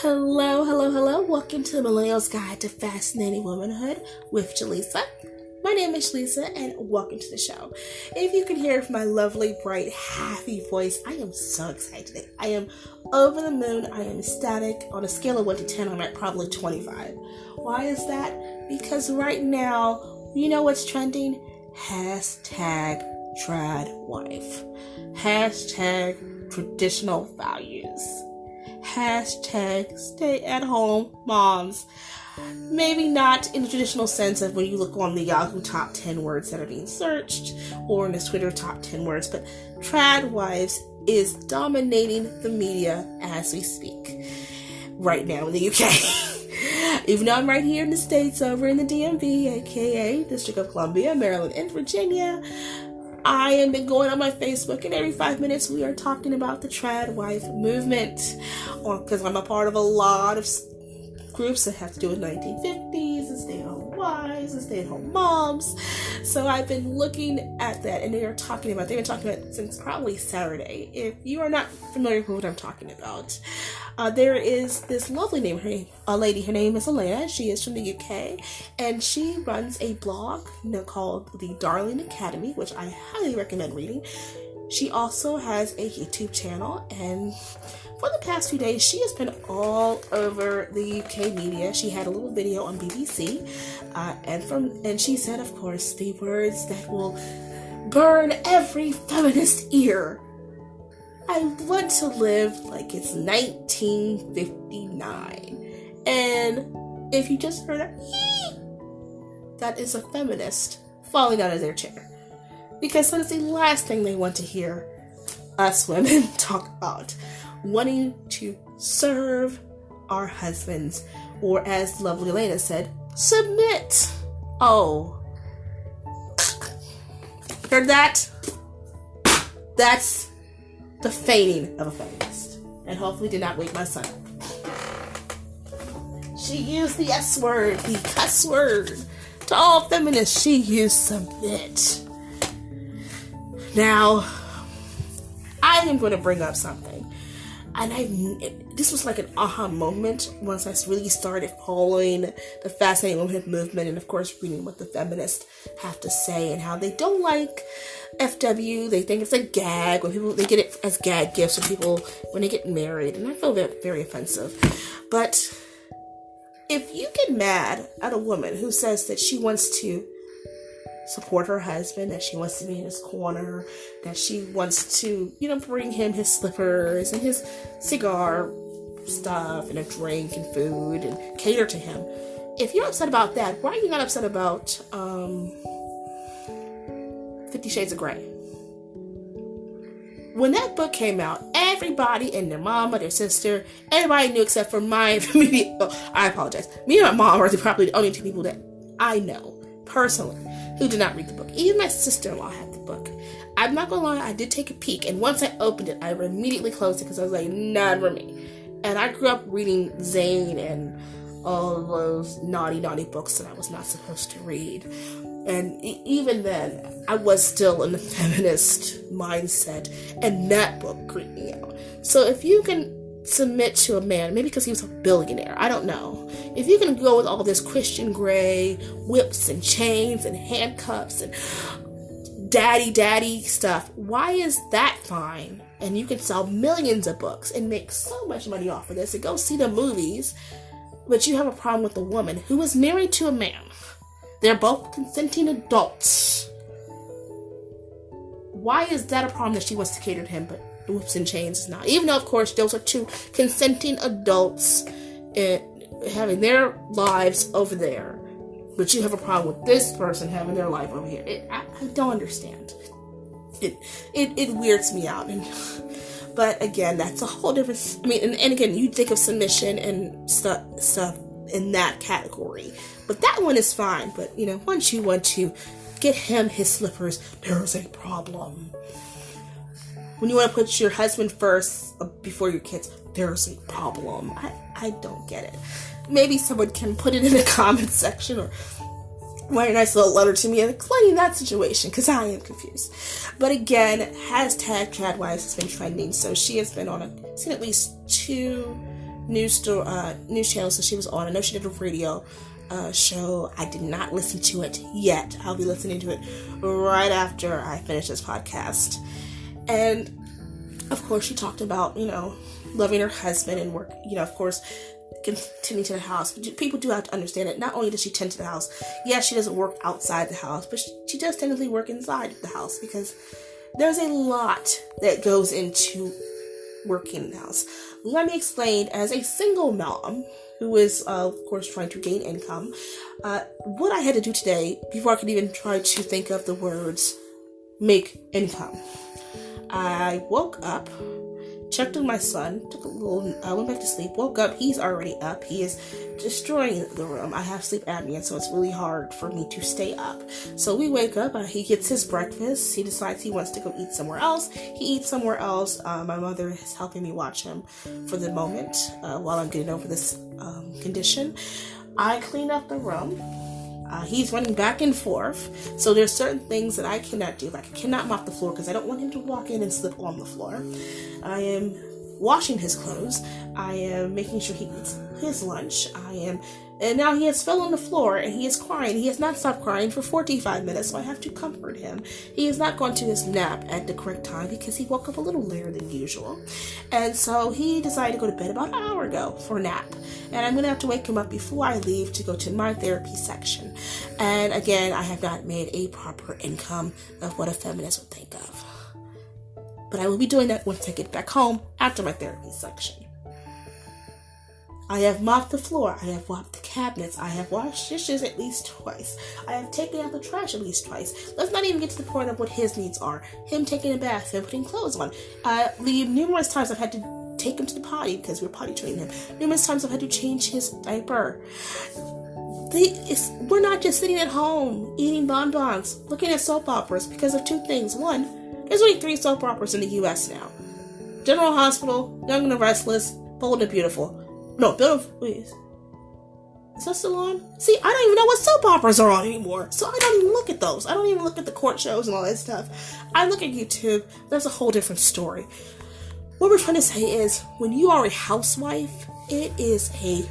Hello, hello, hello. Welcome to the Millennials Guide to Fascinating Womanhood with Jaleesa. My name is Jaleesa and welcome to the show. If you can hear from my lovely, bright, happy voice, I am so excited today. I am over the moon. I am ecstatic. On a scale of 1 to 10, I'm at probably 25. Why is that? Because right now, you know what's trending? Hashtag trad wife. Hashtag traditional values. Hashtag stay at home moms. Maybe not in the traditional sense of when you look on the Yahoo top 10 words that are being searched or in the Twitter top 10 words, but trad wives is dominating the media as we speak right now in the UK. Even though I'm right here in the States over in the DMV, aka District of Columbia, Maryland, and Virginia, I have been going on my Facebook, and every 5 minutes we are talking about the trad wife movement, because I'm a part of a lot of groups that have to do with 1950s and stay-at-home wives and stay-at-home moms. So I've been looking at that, and they've been talking about it since probably Saturday. If you are not familiar with what I'm talking about, there is this lovely name, a lady, her name is Elena. She is from the UK, and she runs a blog called The Darling Academy, which I highly recommend reading. She also has a YouTube channel, and for the past few days, she has been all over the UK media. She had a little video on BBC, and she said, of course, the words that will burn every feminist ear. I want to live like it's 1959. And if you just heard that is a feminist falling out of their chair. Because that is the last thing they want to hear us women talk about. Wanting to serve our husbands, or as lovely Elena said, submit. Oh. Heard that? That's the fainting of a feminist. And hopefully did not wake my son up. She used the S word, the cuss word. To all feminists, she used submit. Now, I am going to bring up something. And this was like an aha moment once I really started following the Fascinating Womanhood movement, and of course reading what the feminists have to say and how they don't like FW. They think it's a gag when they get it as gag gifts when people when they get married, and I feel very, very offensive. But if you get mad at a woman who says that she wants to support her husband, that she wants to be in his corner, that she wants to, bring him his slippers and his cigar stuff and a drink and food and cater to him. If you're upset about that, why are you not upset about 50 Shades of Grey? When that book came out, everybody and their mama, their sister, everybody knew except for I apologize. Me and my mom are probably the only two people that I know personally who did not read the book. Even my sister-in-law had the book. I'm not gonna lie, I did take a peek, and once I opened it, I immediately closed it because I was like, not for me. And I grew up reading Zane and all of those naughty books that I was not supposed to read. And even then, I was still in the feminist mindset, and that book creeped me out. So if you can submit to a man, maybe because he was a billionaire, I don't know. If you can go with all this Christian Grey, whips and chains and handcuffs and daddy stuff, why is that fine? And you can sell millions of books and make so much money off of this and go see the movies, but you have a problem with a woman who is married to a man. They're both consenting adults. Why is that a problem that she wants to cater to him, but whips and chains is not? Even though, of course, those are two consenting adults having their lives over there, but you have a problem with this person having their life over here. I don't understand. It weirds me out. But again, that's a whole different. And again, you think of submission and stuff in that category, but that one is fine. But once you want to get him his slippers, there's a problem. When you want to put your husband first before your kids, there's a problem. I don't get it. Maybe someone can put it in the comment section or write a nice little letter to me explaining that situation, because I am confused. But again, hashtag Tradwives has been trending, so she has been on seen at least 2 news channel that she was on. I know she did a radio show. I did not listen to it yet. I'll be listening to it right after I finish this podcast. And of course, she talked about, loving her husband and work, of course, tending to the house. But people do have to understand that not only does she tend to the house, yes, she doesn't work outside the house, but she does technically work inside the house, because there's a lot that goes into working in the house. Let me explain, as a single mom who is, of course, trying to gain income, what I had to do today before I could even try to think of the words make income. I woke up, checked on my son, went back to sleep, woke up, he's already up, he is destroying the room. I have sleep apnea, so it's really hard for me to stay up. So we wake up, he gets his breakfast, he decides he wants to go eat somewhere else, he eats somewhere else. My mother is helping me watch him for the moment, while I'm getting over this condition. I clean up the room. He's running back and forth, so there's certain things that I cannot do. Like, I cannot mop the floor because I don't want him to walk in and slip on the floor. I am washing his clothes. I am making sure he eats his lunch. And now he has fell on the floor and he is crying. He has not stopped crying for 45 minutes, so I have to comfort him. He has not gone to his nap at the correct time because he woke up a little later than usual. And so he decided to go to bed about an hour ago for a nap. And I'm going to have to wake him up before I leave to go to my therapy section. And again, I have not made a proper income of what a feminist would think of. But I will be doing that once I get back home after my therapy section. I have mopped the floor. I have wiped the cabinets. I have washed dishes at least twice. I have taken out the trash at least twice. Let's not even get to the point of what his needs are. Him taking a bath and putting clothes on. Numerous times I've had to take him to the potty because we're potty training him. Numerous times I've had to change his diaper. We're not just sitting at home eating bonbons, looking at soap operas because of two things. One, there's only 3 soap operas in the U.S. now. General Hospital, Young and the Restless, Bold and Beautiful. No, Beautiful, please. Is that still on? See, I don't even know what soap operas are on anymore, so I don't even look at those. I don't even look at the court shows and all that stuff. I look at YouTube. That's a whole different story. What we're trying to say is, when you are a housewife, it is a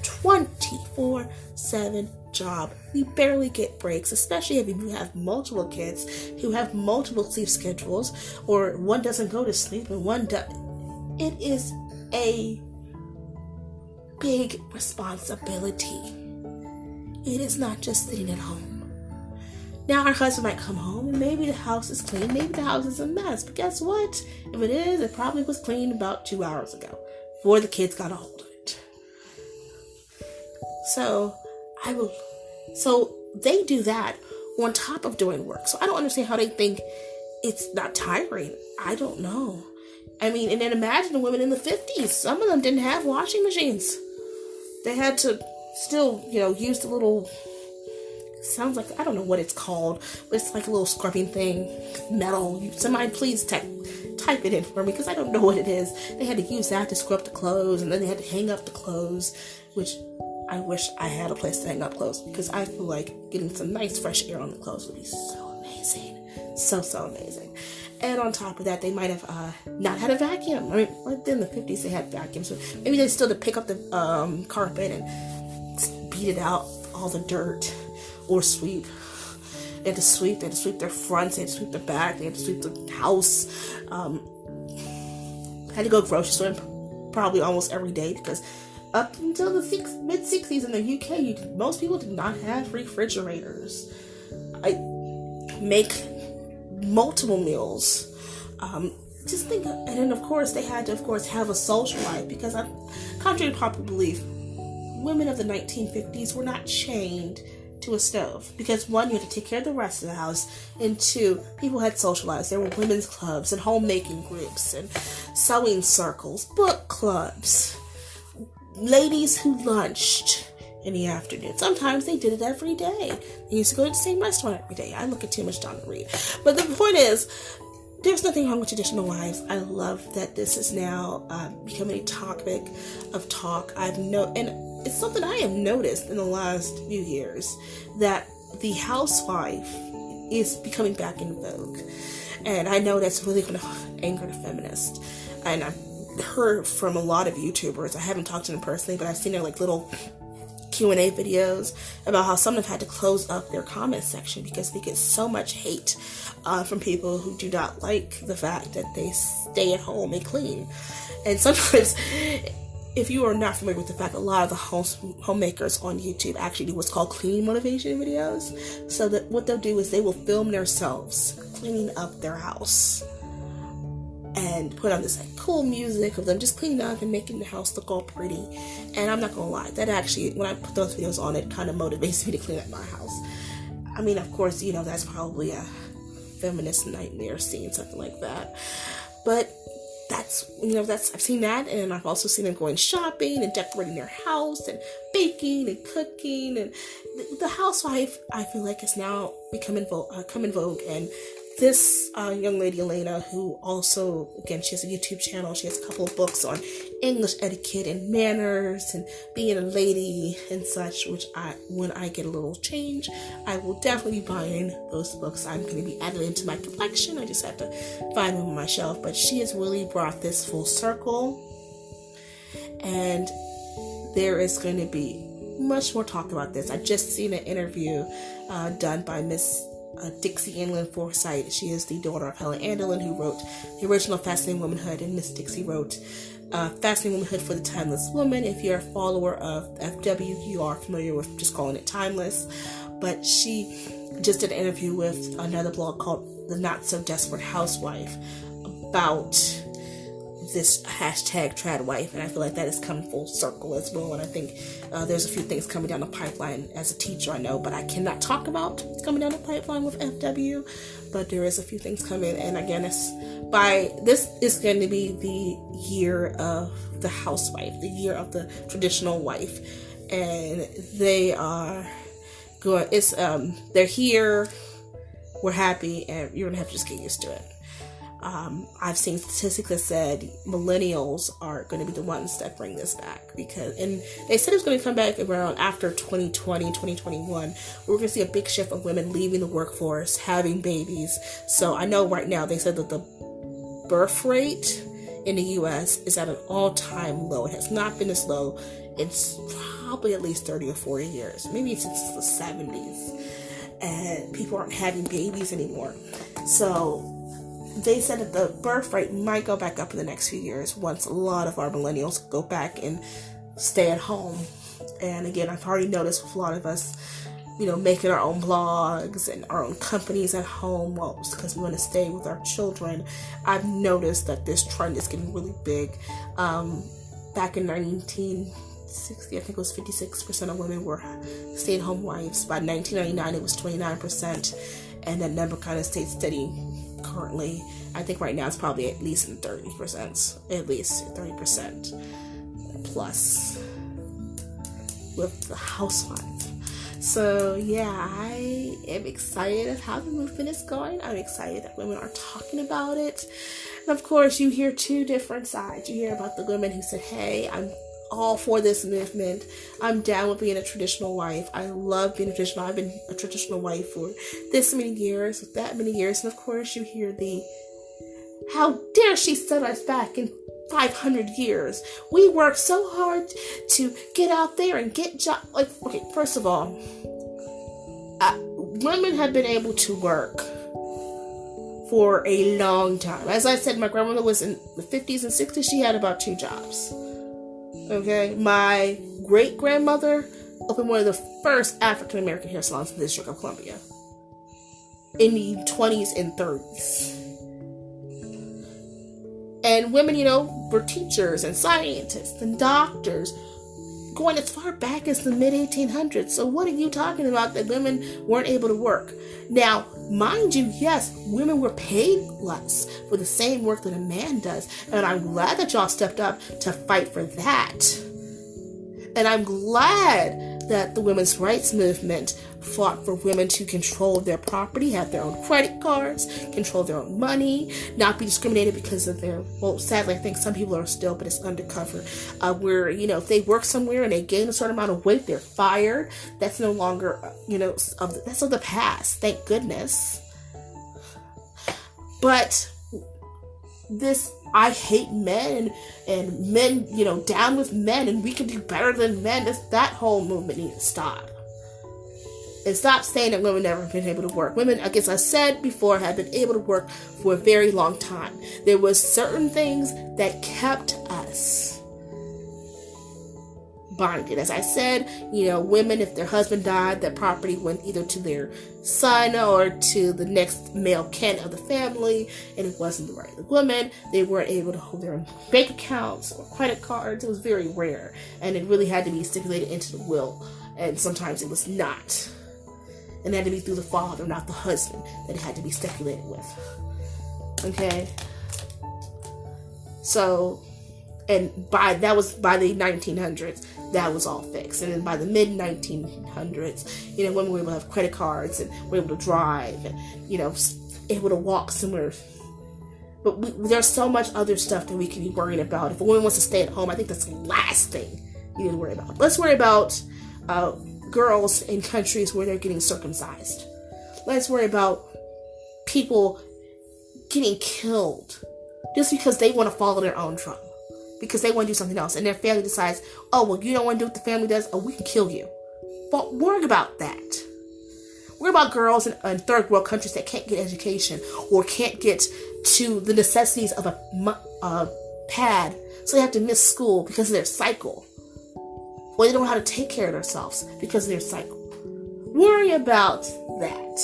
24/7 job. We barely get breaks, especially if you have multiple kids who have multiple sleep schedules, or one doesn't go to sleep and one does. It is a big responsibility. It is not just sitting at home. Now our husband might come home and maybe the house is clean, maybe the house is a mess, but guess what? If it is, it probably was clean about 2 hours ago before the kids got a hold of it. So they do that on top of doing work. So I don't understand how they think it's not tiring. I don't know. I mean, and then imagine the women in the 50s. Some of them didn't have washing machines. They had to still, use the little, sounds like, I don't know what it's called, but it's like a little scrubbing thing, metal. Somebody please type it in for me, because I don't know what it is. They had to use that to scrub the clothes, and then they had to hang up the clothes, which I wish I had a place to hang up clothes, because I feel like getting some nice fresh air on the clothes would be so amazing. So amazing. And on top of that, they might have not had a vacuum. I mean, like in the 50s, they had vacuums. So maybe they still had to pick up the carpet and beat it out, all the dirt, or sweep. They had to sweep their fronts, they had to sweep their back, they had to sweep the house. Had to go grocery store probably almost every day, because up until the mid-60s in the UK, most people did not have refrigerators. I make multiple meals. Just think, and then of course they had to have a social life, because contrary to popular belief, women of the 1950s were not chained to a stove, because one, you had to take care of the rest of the house, and two, people had social lives. There were women's clubs and homemaking groups and sewing circles, book clubs, ladies who lunched in the afternoon. Sometimes they did it every day. They used to go to the same restaurant every day. I look at too much time to read. But the point is, there's nothing wrong with traditional wives. I love that this is now becoming a topic of talk. And it's something I have noticed in the last few years, that the housewife is becoming back in vogue. And I know that's really going to anger the feminists. And I'm heard from a lot of YouTubers. I haven't talked to them personally, but I've seen their like little Q&A videos about how some have had to close up their comment section because they get so much hate from people who do not like the fact that they stay at home and clean. And sometimes, if you are not familiar with the fact, a lot of the homemakers on YouTube actually do what's called cleaning motivation videos. So that what they'll do is they will film themselves cleaning up their house and put on this like cool music of them just cleaning up and making the house look all pretty. And I'm not gonna lie, that actually, when I put those videos on, it kind of motivates me to clean up my house. I mean, of course, you know, that's probably a feminist nightmare seeing something like that, but I've seen that, and I've also seen them going shopping and decorating their house and baking and cooking, and the housewife, I feel like, is now come in vogue. And this young lady, Elena, who also, again, she has a YouTube channel. She has a couple of books on English etiquette and manners and being a lady and such, which when I get a little change, I will definitely be buying those books. I'm going to be adding into my collection. I just have to find them on my shelf. But she has really brought this full circle. And there is going to be much more talk about this. I just seen an interview done by Miss Dixie Andelin Forsythe. She is the daughter of Helen Andelin, who wrote the original Fascinating Womanhood, and Miss Dixie wrote Fascinating Womanhood for the Timeless Woman. If you're a follower of FW, you are familiar with just calling it timeless. But she just did an interview with another blog called The Not So Desperate Housewife about this hashtag tradwife, and I feel like that has come full circle as well. And I think there's a few things coming down the pipeline. As a teacher, I know, but I cannot talk about what's coming down the pipeline with FW. But there is a few things coming, and again, this is going to be the year of the housewife, the year of the traditional wife, and they are going. They're here. We're happy, and you're gonna have to just get used to it. I've seen statistics that said millennials are going to be the ones that bring this back, and they said it's going to come back around after 2020, 2021. We're going to see a big shift of women leaving the workforce, having babies. So I know right now they said that the birth rate in the U.S. is at an all-time low. It has not been this low in probably at least 30 or 40 years, maybe since the 70s. And people aren't having babies anymore. So they said that the birth rate might go back up in the next few years once a lot of our millennials go back and stay at home. And again, I've already noticed with a lot of us, making our own blogs and our own companies at home, well, because we want to stay with our children. I've noticed that this trend is getting really big. Back in 1960, I think it was 56% of women were stay-at-home wives. By 1999, it was 29%, and that number kind of stayed steady. Currently, I think right now it's probably at least in 30%, at least 30% plus with the housewife. So yeah, I am excited of how the movement is going. I'm excited that women are talking about it. And of course, you hear two different sides. You hear about the women who said, hey, I'm all for this movement. I'm down with being a traditional wife. I love being a traditional. I've been a traditional wife for this many years, with that many years. And of course, you hear the, how dare she set us back in 500 years? We worked so hard to get out there and get jobs. Like, okay, first of all, women have been able to work for a long time. As I said, my grandmother was in the 50s and 60s. She had about 2 jobs. Okay, my great-grandmother opened one of the first African-American hair salons in the District of Columbia in the 20s and 30s. And women, were teachers and scientists and doctors going as far back as the mid-1800s. So what are you talking about that women weren't able to work? Now, mind you, yes, women were paid less for the same work that a man does. And I'm glad that y'all stepped up to fight for that. And I'm glad that the women's rights movement fought for women to control their property, have their own credit cards, control their own money, not be discriminated because of their, well, sadly, I think some people are still, but it's undercover, where, if they work somewhere and they gain a certain amount of weight, they're fired. That's no longer, that's of the past, thank goodness. But this I hate men and men, down with men and we can do better than men. That whole movement needs to stop. And stop saying that women never been able to work. Women, I guess I said before, have been able to work for a very long time. There was certain things that kept us bonded. As I said, women, if their husband died, that property went either to their son or to the next male kin of the family, and it wasn't the right woman. They weren't able to hold their own bank accounts or credit cards. It was very rare, and it really had to be stipulated into the will, and sometimes it was not. And it had to be through the father, not the husband, that it had to be stipulated with. Okay? So, and that was by the 1900s, that was all fixed. And then by the mid-1900s, women were able to have credit cards and were able to drive and, able to walk somewhere. But there's so much other stuff that we can be worrying about. If a woman wants to stay at home, I think that's the last thing you need to worry about. Let's worry about girls in countries where they're getting circumcised. Let's worry about people getting killed just because they want to follow their own drum, because they want to do something else, and their family decides, oh, well, you don't want to do what the family does, oh, we can kill you. But worry about that. Worry about girls in third world countries that can't get education or can't get to the necessities of a pad, so they have to miss school because of their cycle. Or they don't know how to take care of themselves because of their cycle. Worry about that.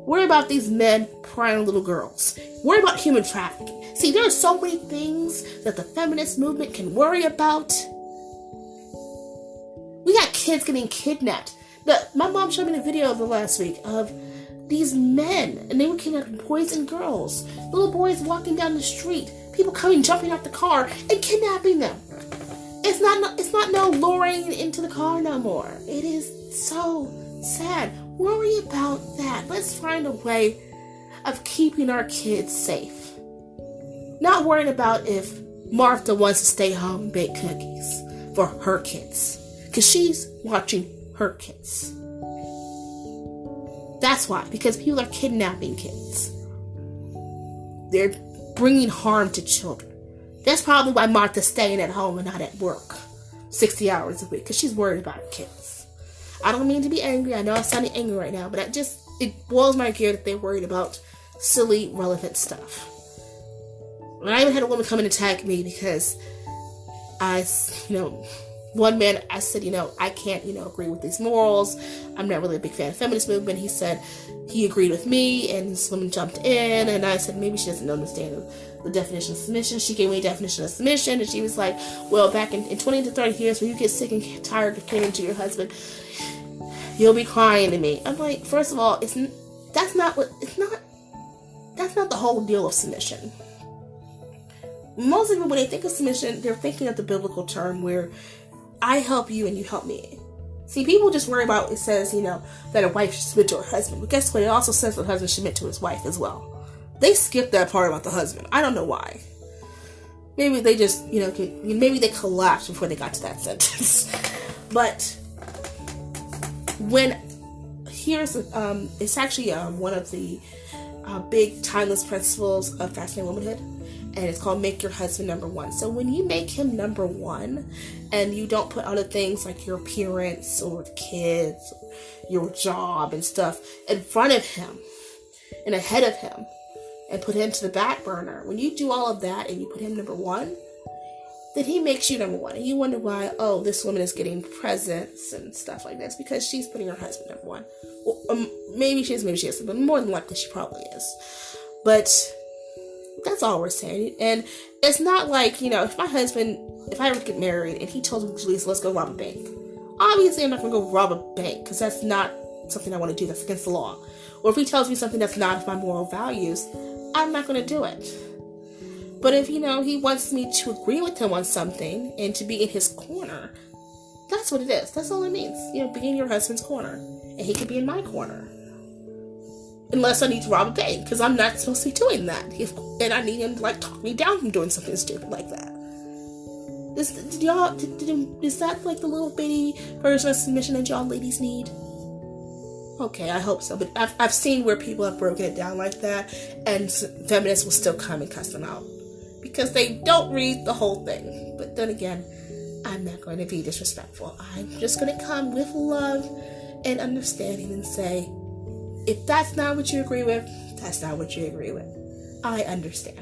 Worry about these men prying on little girls. Worry about human trafficking. See, there are so many things that the feminist movement can worry about. We got kids getting kidnapped. My mom showed me the video of the last week of these men, and they were kidnapping boys and girls. Little boys walking down the street. People coming, jumping out the car, and kidnapping them. It's not no luring into the car no more. It is so sad. Worry about that. Let's find a way of keeping our kids safe. Not worrying about if Martha wants to stay home and bake cookies for her kids, because she's watching her kids. That's why. Because people are kidnapping kids. They're bringing harm to children. That's probably why Martha's staying at home and not at work 60 hours a week, because she's worried about her kids. I don't mean to be angry. I know I'm sounding angry right now, but it boils my gear that they're worried about silly, relevant stuff. And I even had a woman come and attack me because one man, I said, I can't, agree with these morals. I'm not really a big fan of feminist movement. He said he agreed with me, and this woman jumped in, and I said, maybe she doesn't understand the definition of submission. She gave me a definition of submission, and she was like, well, back in 20 to 30 years, when you get sick and tired of clinging to your husband, you'll be crying to me. I'm like, first of all, that's not the whole deal of submission. Most people, when they think of submission, they're thinking of the biblical term where I help you and you help me. See, people just worry about, it says, that a wife should submit to her husband. But guess what? It also says that the husband should submit to his wife as well. They skipped that part about the husband. I don't know why. Maybe they just, maybe they collapsed before they got to that sentence. But it's actually one of the big timeless principles of Fascinating Womanhood, and it's called make your husband number one. So when you make him number one, and you don't put other things like your appearance or the kids, or your job and stuff in front of him and ahead of him, and put him to the back burner, when you do all of that and you put him number one, then he makes you number one. And you wonder why, this woman is getting presents and stuff like this, because she's putting her husband number one. Well, maybe she isn't, but more than likely she probably is. But that's all we're saying. And it's not like, if I ever get married and he tells me, Lisa, let's go rob a bank. Obviously, I'm not going to go rob a bank, because that's not something I want to do. That's against the law. Or if he tells me something that's not of my moral values, I'm not going to do it. But if, he wants me to agree with him on something and to be in his corner, that's what it is. That's all it means. Be in your husband's corner. And he can be in my corner. Unless I need to rob a bank, because I'm not supposed to be doing that. And I need him to, talk me down from doing something stupid like that. Is that, the little bitty version of submission that y'all ladies need? Okay, I hope so. But I've seen where people have broken it down like that, and feminists will still come and cuss them out because they don't read the whole thing. But then again, I'm not going to be disrespectful. I'm just going to come with love and understanding and say, if that's not what you agree with, that's not what you agree with. I understand.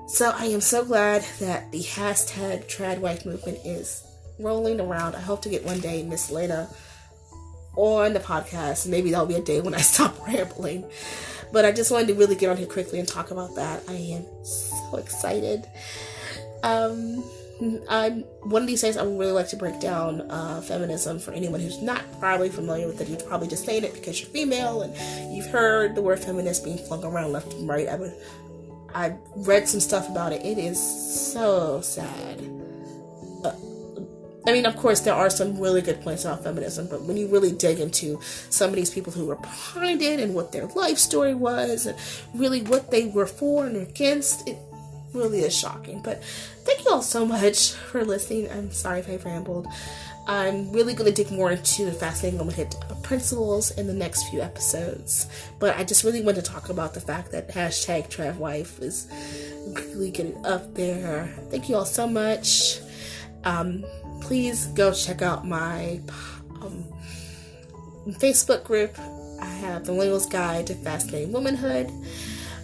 So I am so glad that the hashtag tradwife movement is rolling around. I hope to get one day Miss Lena on the podcast. Maybe that'll be a day when I stop rambling. But I just wanted to really get on here quickly and talk about that. I am so excited. One of these days I would really like to break down feminism for anyone who's not probably familiar with it. You're probably just saying it because you're female and you've heard the word feminist being flung around left and right. I read some stuff about it. It is so sad. I mean, of course, there are some really good points about feminism, but when you really dig into some of these people who were behind it and what their life story was and really what they were for and against, it really is shocking. But thank you all so much for listening. I'm sorry if I rambled. I'm really going to dig more into the fascinating womanhood principles in the next few episodes. But I just really want to talk about the fact that hashtag tradwife is really getting up there. Thank you all so much. Please go check out my Facebook group. I have the Millennials Guide to Fascinating Womanhood.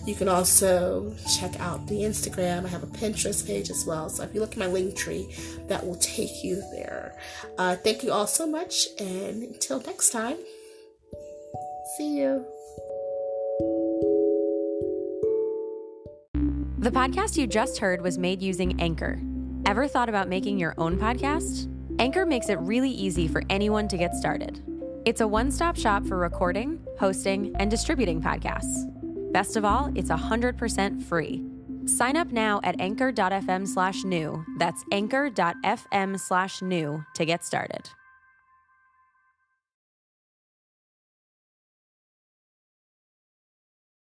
You can also check out the Instagram. I have a Pinterest page as well. So if you look at my link tree, that will take you there. Thank you all so much. And until next time, see you. The podcast you just heard was made using Anchor. Ever thought about making your own podcast? Anchor makes it really easy for anyone to get started. It's a one-stop shop for recording, hosting, and distributing podcasts. Best of all, it's 100% free. Sign up now at anchor.fm/new. That's anchor.fm/new to get started.